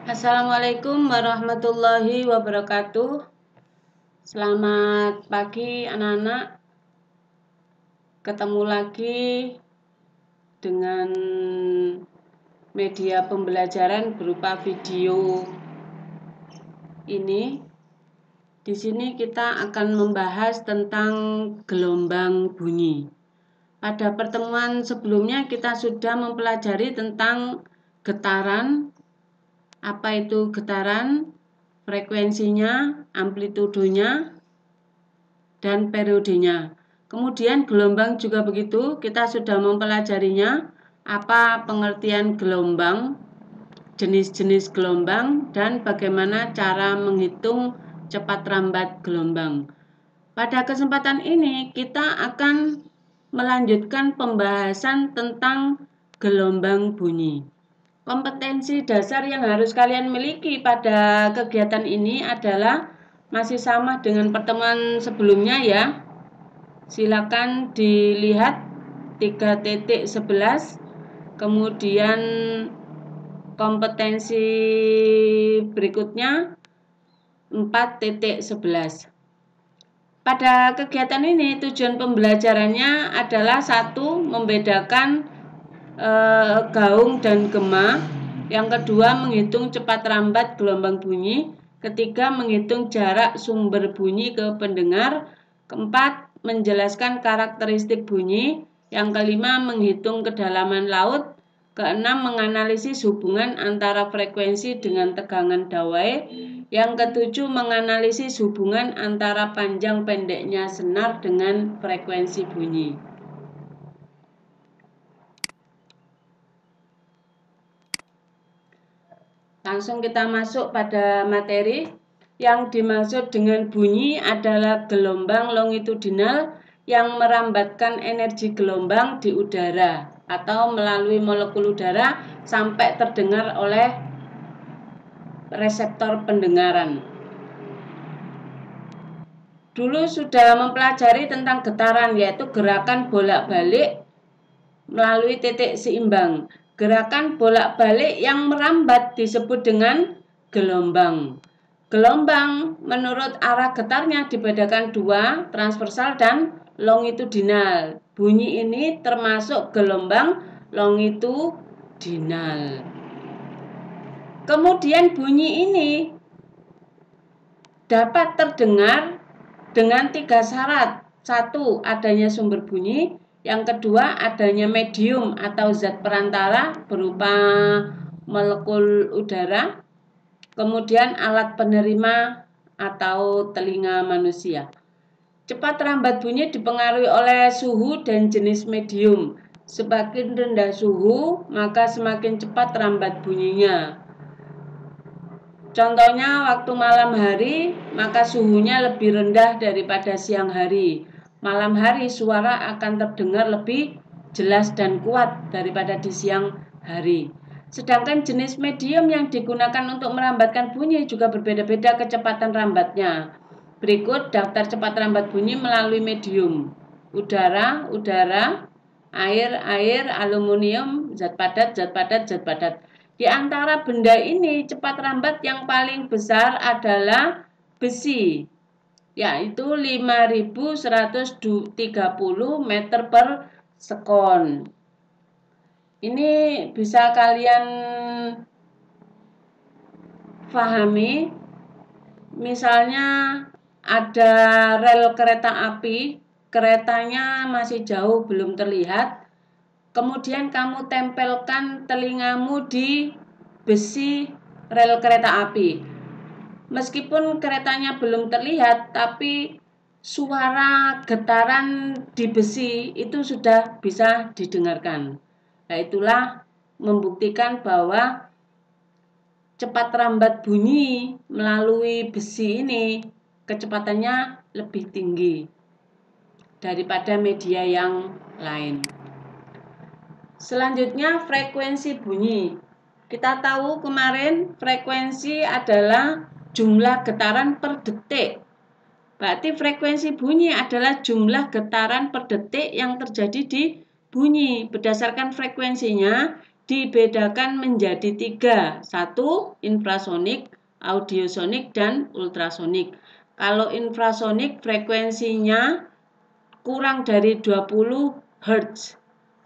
Assalamualaikum warahmatullahi wabarakatuh. Selamat pagi anak-anak. Ketemu lagi dengan media pembelajaran berupa video ini. Di sini kita akan membahas tentang gelombang bunyi. Pada pertemuan sebelumnya kita sudah mempelajari tentang getaran. Apa itu getaran? Frekuensinya, amplitudenya, dan periodenya. Kemudian gelombang juga begitu, kita sudah mempelajarinya, apa pengertian gelombang, jenis-jenis gelombang, dan bagaimana cara menghitung cepat lambat gelombang. Pada kesempatan ini kita akan melanjutkan pembahasan tentang gelombang bunyi. Kompetensi dasar yang harus kalian miliki pada kegiatan ini adalah masih sama dengan pertemuan sebelumnya ya. Silakan dilihat 3.11. Kemudian kompetensi berikutnya 4.11. Pada kegiatan ini tujuan pembelajarannya adalah satu, membedakan gaung dan gema. Yang kedua, menghitung cepat lambat gelombang bunyi. Ketiga, menghitung jarak sumber bunyi ke pendengar. Keempat, menjelaskan karakteristik bunyi. Yang kelima, menghitung kedalaman laut. Keenam, menganalisis hubungan antara frekuensi dengan tegangan dawai. Yang ketujuh, menganalisis hubungan antara panjang pendeknya senar dengan frekuensi bunyi. Langsung kita masuk pada materi. Yang dimaksud dengan bunyi adalah gelombang longitudinal yang merambatkan energi gelombang di udara atau melalui molekul udara sampai terdengar oleh reseptor pendengaran. Dulu sudah mempelajari tentang getaran, yaitu gerakan bolak-balik melalui titik seimbang. Gerakan bolak-balik yang merambat disebut dengan gelombang. Gelombang menurut arah getarnya dibedakan dua, transversal dan longitudinal. Bunyi ini termasuk gelombang longitudinal. Kemudian bunyi ini dapat terdengar dengan tiga syarat. Satu, adanya sumber bunyi. Yang kedua, adanya medium atau zat perantara berupa molekul udara. Kemudian alat penerima atau telinga manusia. Cepat lambat bunyi dipengaruhi oleh suhu dan jenis medium. Semakin rendah suhu, maka semakin cepat lambat bunyinya. Contohnya waktu malam hari, maka suhunya lebih rendah daripada siang hari. Malam hari suara akan terdengar lebih jelas dan kuat daripada di siang hari. Sedangkan jenis medium yang digunakan untuk merambatkan bunyi juga berbeda-beda kecepatan rambatnya. Berikut daftar cepat lambat bunyi melalui medium. Udara, air, aluminium, zat padat, zat padat, zat padat. Di antara benda ini cepat lambat yang paling besar adalah besi, yaitu 5130 meter per sekon. Ini bisa kalian pahami, misalnya ada rel kereta api, keretanya masih jauh belum terlihat, kemudian kamu tempelkan telingamu di besi rel kereta api. Meskipun keretanya belum terlihat, tapi suara getaran di besi itu sudah bisa didengarkan. Nah, itulah membuktikan bahwa cepat lambat bunyi melalui besi ini kecepatannya lebih tinggi daripada media yang lain. Selanjutnya, frekuensi bunyi. Kita tahu kemarin frekuensi adalah jumlah getaran per detik. Berarti frekuensi bunyi adalah jumlah getaran per detik yang terjadi di bunyi. Berdasarkan frekuensinya, dibedakan menjadi 3. 1. Infrasonik, audiosonik, dan ultrasonik. Kalau infrasonik frekuensinya kurang dari 20 Hz.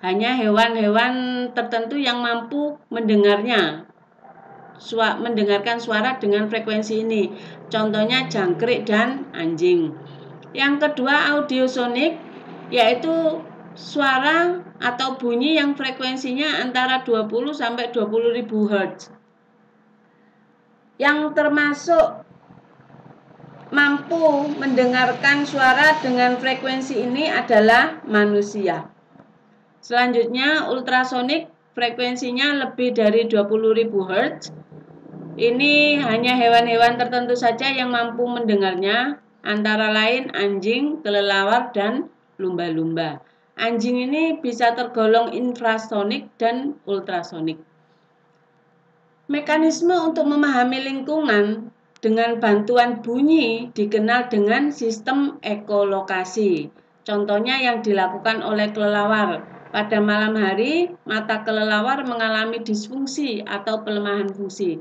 Hanya hewan-hewan tertentu yang mampu mendengarkan suara dengan frekuensi ini. Contohnya jangkrik dan anjing. Yang kedua audiosonik, yaitu suara atau bunyi yang frekuensinya antara 20 sampai 20.000 Hz. Yang termasuk mampu mendengarkan suara dengan frekuensi ini adalah manusia. Selanjutnya ultrasonik frekuensinya lebih dari 20.000 Hz. Ini hanya hewan-hewan tertentu saja yang mampu mendengarnya, antara lain anjing, kelelawar, dan lumba-lumba. Anjing ini bisa tergolong infrasonik dan ultrasonik. Mekanisme untuk memahami lingkungan dengan bantuan bunyi dikenal dengan sistem ekolokasi. Contohnya yang dilakukan oleh kelelawar. Pada malam hari, mata kelelawar mengalami disfungsi atau pelemahan fungsi.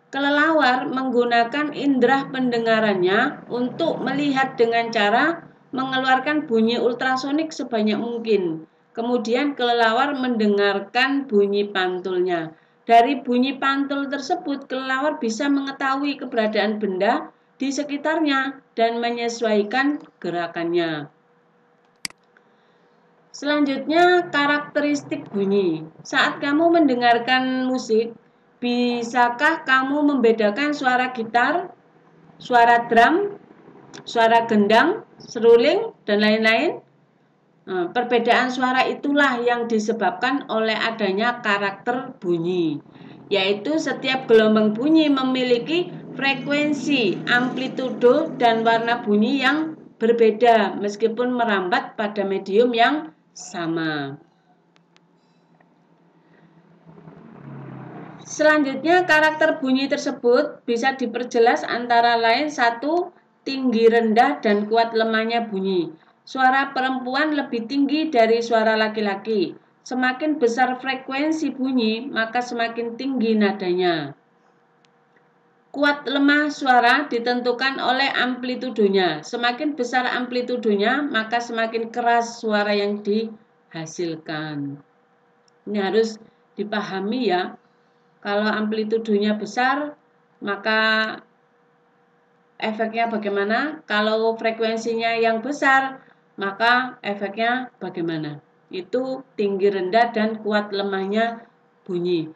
Kelelawar menggunakan indera pendengarannya untuk melihat dengan cara mengeluarkan bunyi ultrasonik sebanyak mungkin. Kemudian kelelawar mendengarkan bunyi pantulnya. Dari bunyi pantul tersebut, kelelawar bisa mengetahui keberadaan benda di sekitarnya dan menyesuaikan gerakannya. Selanjutnya, karakteristik bunyi. Saat kamu mendengarkan musik, bisakah kamu membedakan suara gitar, suara drum, suara gendang, seruling, dan lain-lain? Perbedaan suara itulah yang disebabkan oleh adanya karakter bunyi, yaitu setiap gelombang bunyi memiliki frekuensi, amplitudo, dan warna bunyi yang berbeda meskipun merambat pada medium yang sama. Selanjutnya, karakter bunyi tersebut bisa diperjelas antara lain 1. Tinggi rendah dan kuat lemahnya bunyi. Suara perempuan lebih tinggi dari suara laki-laki. Semakin besar frekuensi bunyi, maka semakin tinggi nadanya. Kuat lemah suara ditentukan oleh amplitudonya. Semakin besar amplitudonya, maka semakin keras suara yang dihasilkan. Ini harus dipahami ya. Kalau amplitudonya besar, maka efeknya bagaimana? Kalau frekuensinya yang besar, maka efeknya bagaimana? Itu tinggi rendah dan kuat lemahnya bunyi.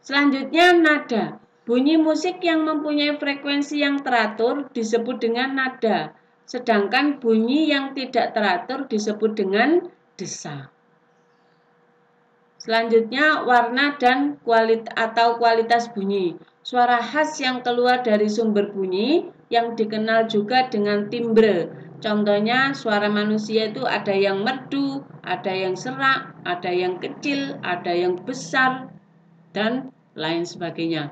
Selanjutnya nada. Bunyi musik yang mempunyai frekuensi yang teratur disebut dengan nada. Sedangkan bunyi yang tidak teratur disebut dengan desa. Selanjutnya warna dan kualitas bunyi. Suara khas yang keluar dari sumber bunyi yang dikenal juga dengan timbre. Contohnya suara manusia itu ada yang merdu, ada yang serak, ada yang kecil, ada yang besar, dan lain sebagainya.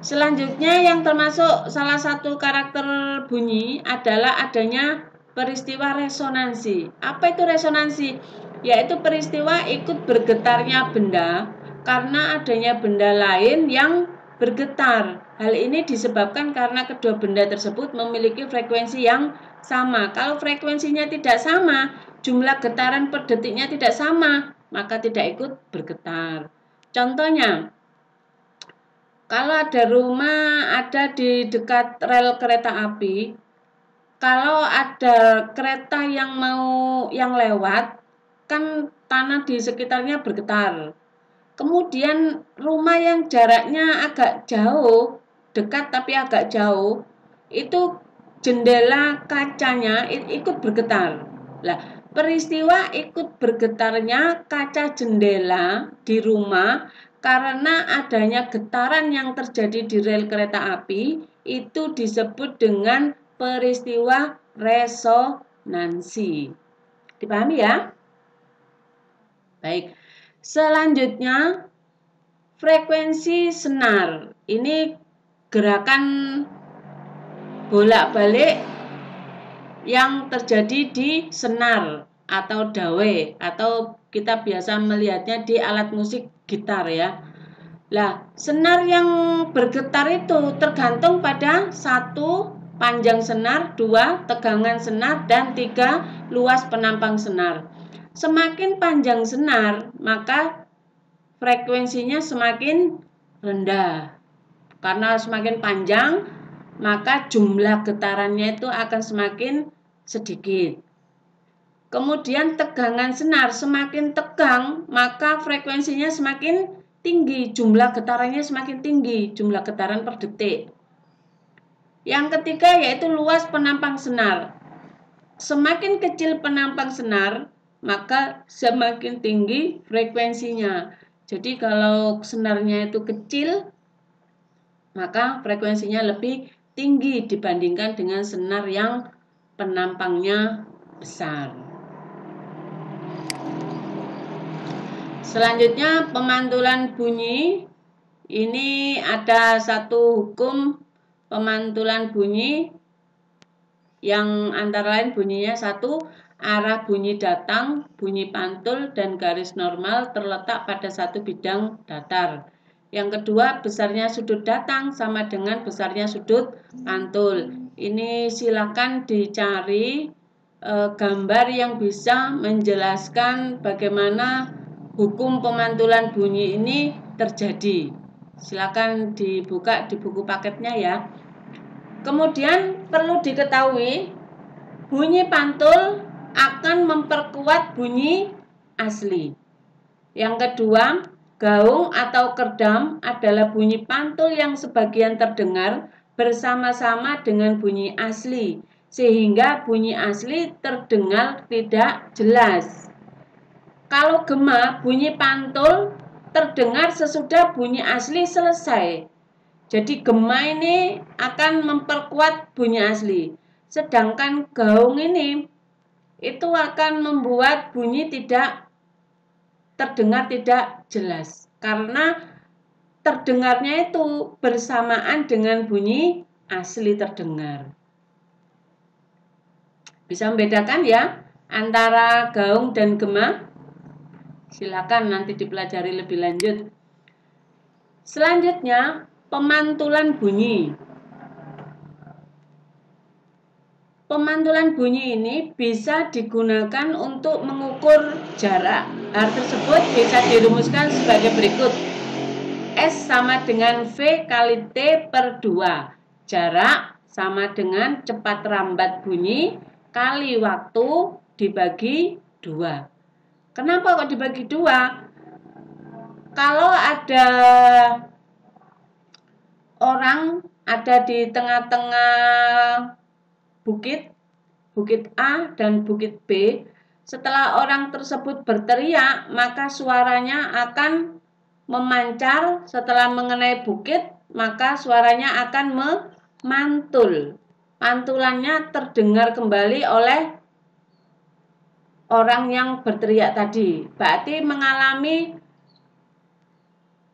Selanjutnya yang termasuk salah satu karakter bunyi adalah adanya peristiwa resonansi. Apa itu resonansi? Yaitu peristiwa ikut bergetarnya benda karena adanya benda lain yang bergetar. Hal ini disebabkan karena kedua benda tersebut memiliki frekuensi yang sama. Kalau frekuensinya tidak sama, jumlah getaran per detiknya tidak sama, maka tidak ikut bergetar. Contohnya, kalau ada rumah ada di dekat rel kereta api, kalau ada kereta yang lewat, kan tanah di sekitarnya bergetar. Kemudian rumah yang jaraknya agak jauh, dekat tapi agak jauh, itu jendela kacanya ikut bergetar. Lah, peristiwa ikut bergetarnya kaca jendela di rumah karena adanya getaran yang terjadi di rel kereta api itu disebut dengan peristiwa resonansi. Dipahami ya? Baik. Selanjutnya, frekuensi senar. Ini gerakan bolak-balik yang terjadi di senar atau dawe, atau kita biasa melihatnya di alat musik gitar ya. Lah, senar yang bergetar itu tergantung pada 1. Panjang senar, 2. Tegangan senar, dan 3. Luas penampang senar. Semakin panjang senar, maka frekuensinya semakin rendah. Karena semakin panjang, maka jumlah getarannya itu akan semakin sedikit. Kemudian tegangan senar, semakin tegang, maka frekuensinya semakin tinggi, jumlah getarannya semakin tinggi, jumlah getaran per detik. Yang ketiga yaitu luas penampang senar. Semakin kecil penampang senar, maka semakin tinggi frekuensinya. Jadi kalau senarnya itu kecil, maka frekuensinya lebih tinggi dibandingkan dengan senar yang penampangnya besar. Selanjutnya pemantulan bunyi. Ini ada satu hukum pemantulan bunyi yang antara lain bunyinya 1. Arah bunyi datang, bunyi pantul, dan garis normal terletak pada satu bidang datar. Yang kedua, besarnya sudut datang sama dengan besarnya sudut pantul. Ini silakan dicari gambar yang bisa menjelaskan bagaimana hukum pemantulan bunyi ini terjadi. Silakan dibuka di buku paketnya ya. Kemudian perlu diketahui, bunyi pantul akan memperkuat bunyi asli. Yang kedua, gaung atau kerdam adalah bunyi pantul yang sebagian terdengar bersama-sama dengan bunyi asli, sehingga bunyi asli terdengar tidak jelas. Kalau gema, bunyi pantul terdengar sesudah bunyi asli selesai. Jadi gema ini akan memperkuat bunyi asli. Sedangkan gaung ini itu akan membuat bunyi tidak terdengar tidak jelas. Karena terdengarnya itu bersamaan dengan bunyi asli terdengar. Bisa membedakan ya antara gaung dan gema? Silakan nanti dipelajari lebih lanjut. Selanjutnya, pemantulan bunyi. Pemantulan bunyi ini bisa digunakan untuk mengukur jarak. Hal tersebut bisa dirumuskan sebagai berikut. S sama dengan V kali T per 2. Jarak sama dengan cepat rambat bunyi kali waktu dibagi 2. Kenapa kok dibagi 2? Kalau ada orang ada di tengah-tengah bukit A dan bukit B, setelah orang tersebut berteriak, maka suaranya akan memancar. Setelah mengenai bukit, maka suaranya akan memantul. Pantulannya terdengar kembali oleh orang yang berteriak tadi. Berarti mengalami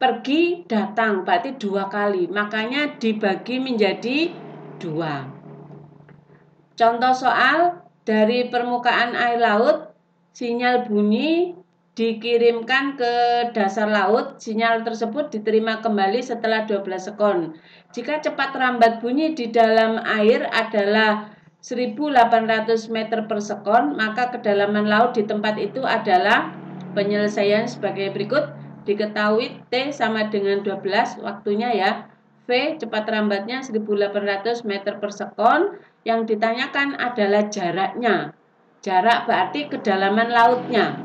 pergi datang, berarti 2 kali. Makanya dibagi menjadi 2. Contoh soal, dari permukaan air laut, sinyal bunyi dikirimkan ke dasar laut. Sinyal tersebut diterima kembali setelah 12 sekon. Jika cepat rambat bunyi di dalam air adalah 1800 meter per sekon, maka kedalaman laut di tempat itu adalah, penyelesaian sebagai berikut. Diketahui T sama dengan 12 waktunya ya. V cepat rambatnya 1800 meter per sekon. Yang ditanyakan adalah jaraknya. Jarak berarti kedalaman lautnya.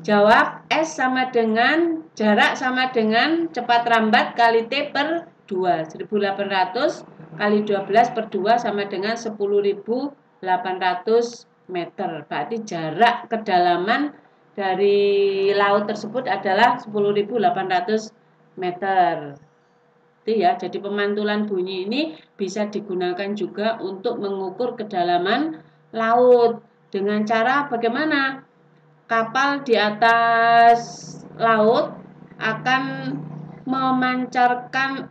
Jawab, S sama dengan jarak sama dengan cepat rambat kali T per 2. 1800 kali 12 per 2 sama dengan 10.800 meter. Berarti jarak kedalaman dari laut tersebut adalah 10.800 meter. Itu ya, jadi pemantulan bunyi ini bisa digunakan juga untuk mengukur kedalaman laut. Dengan cara bagaimana? Kapal di atas laut akan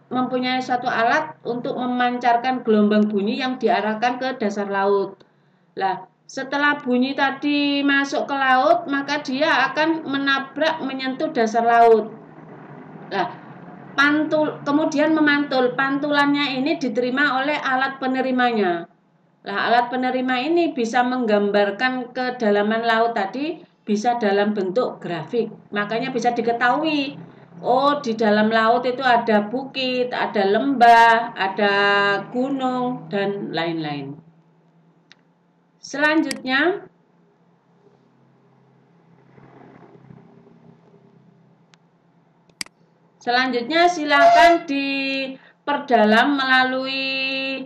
mempunyai satu alat untuk memancarkan gelombang bunyi yang diarahkan ke dasar laut. Nah, Setelah bunyi tadi masuk ke laut, maka dia akan menyentuh dasar laut. Nah, kemudian memantul. Pantulannya ini diterima oleh alat penerimanya. Nah, alat penerima ini bisa menggambarkan kedalaman laut tadi, bisa dalam bentuk grafik. Makanya bisa diketahui, oh di dalam laut itu ada bukit, ada lembah, ada gunung, dan lain-lain. Selanjutnya, silakan diperdalam melalui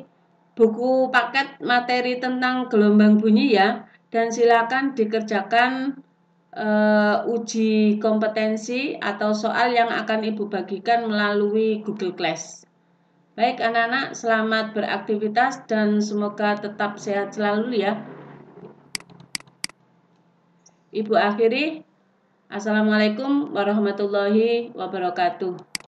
buku paket materi tentang gelombang bunyi ya, dan silakan dikerjakan uji kompetensi atau soal yang akan Ibu bagikan melalui Google Class. Baik anak-anak, selamat beraktivitas dan semoga tetap sehat selalu ya. Ibu akhiri, Assalamualaikum warahmatullahi wabarakatuh.